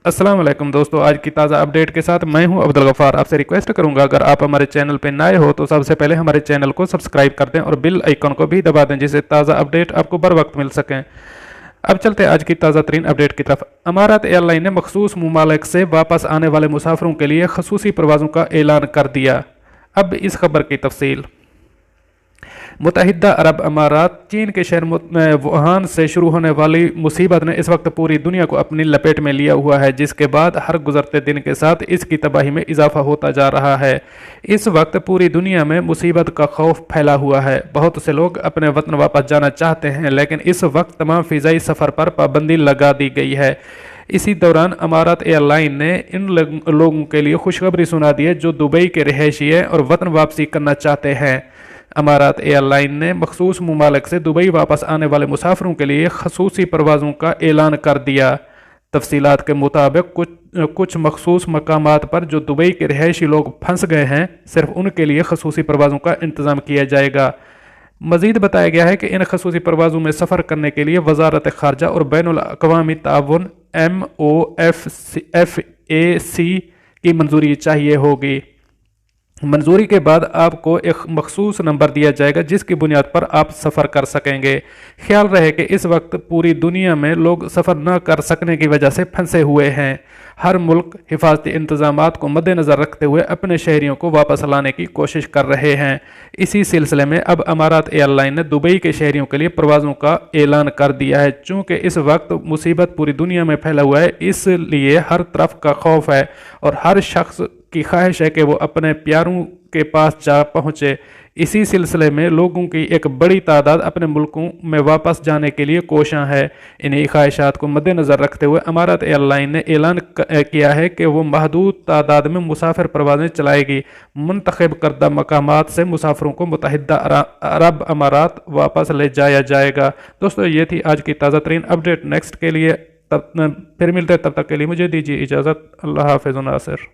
अस्सलाम वालेकुम दोस्तों, आज की ताज़ा अपडेट के साथ मैं हूं अब्दुल गफ़ार। आपसे रिक्वेस्ट करूंगा अगर आप हमारे चैनल पर नए हो तो सबसे पहले हमारे चैनल को सब्सक्राइब कर दें और बेल आइकन को भी दबा दें जिससे ताज़ा अपडेट आपको बर वक्त मिल सकें। अब चलते हैं आज की ताज़ा तरीन अपडेट की तरफ। अमारात एयरलाइन ने मखसूस ममालिक से वापस आने वाले मुसाफिरों के लिए खसूसी परवाज़ों का ऐलान कर दिया। अब इस खबर की तफसील। मुत्तहिदा अरब अमारात चीन के शहर वुहान से शुरू होने वाली मुसीबत ने इस वक्त पूरी दुनिया को अपनी लपेट में लिया हुआ है, जिसके बाद हर गुजरते दिन के साथ इसकी तबाही में इजाफा होता जा रहा है। इस वक्त पूरी दुनिया में मुसीबत का खौफ फैला हुआ है। बहुत से लोग अपने वतन वापस जाना चाहते हैं, लेकिन इस वक्त तमाम फ़िज़ाई सफ़र पर पाबंदी लगा दी गई है। इसी दौरान अमारात एयरलाइन ने इन लोगों के लिए खुशखबरी सुना दी है जो दुबई के रहायशी हैं और वतन वापसी करना चाहते हैं। अमारात एयरलाइन ने मखसूस ममालिक से दुबई वापस आने वाले मुसाफिरों के लिए खसूसी परवाज़ों का ऐलान कर दिया। तफसीलात के मुताबिक कुछ मखसूस मकामात पर जो दुबई के रहायशी लोग फंस गए हैं, सिर्फ उनके लिए खसूसी परवाज़ों का इंतज़ाम किया जाएगा। मज़ीद बताया गया है कि इन खसूसी परवाज़ों में सफ़र करने के लिए वजारत ख़ारजा और बैनुल अक़वामी ताउन MOFAC की मंजूरी चाहिए होगी। मंजूरी के बाद आपको एक मखसूस नंबर दिया जाएगा जिसकी बुनियाद पर आप सफ़र कर सकेंगे। ख्याल रहे कि इस वक्त पूरी दुनिया में लोग सफ़र न कर सकने की वजह से फंसे हुए हैं। हर मुल्क हिफाजती इंतज़ामात को मद्देनज़र रखते हुए अपने शहरियों को वापस लाने की कोशिश कर रहे हैं। इसी सिलसिले में अब अमारात एयरलाइन ने दुबई के शहरियों के लिए परवाज़ों का ऐलान कर दिया है। चूँकि इस वक्त मुसीबत पूरी दुनिया में फैला हुआ है, इसलिए हर तरफ का खौफ है और हर शख्स की ख्वाहिश है कि वो अपने प्यारों के पास जा पहुँचे। इसी सिलसिले में लोगों की एक बड़ी तादाद अपने मुल्कों में वापस जाने के लिए कोशां है। इन्हीं ख्वाहिशात को मद्देनज़र रखते हुए अमारात एयरलाइन ने ऐलान किया है कि वो महदूद तादाद में मुसाफिर परवाज़ें चलाएगी। मुंतखब करदा मकामात से मुसाफिरों को मुत्तहिदा अरब अमारात वापस ले जाया जाएगा। दोस्तों, ये थी आज की ताज़ा तरीन अपडेट। नेक्स्ट के लिए फिर मिलते हैं, तब तक के लिए मुझे दीजिए इजाज़त। अल्लाह हाफ़िज़ नासिर।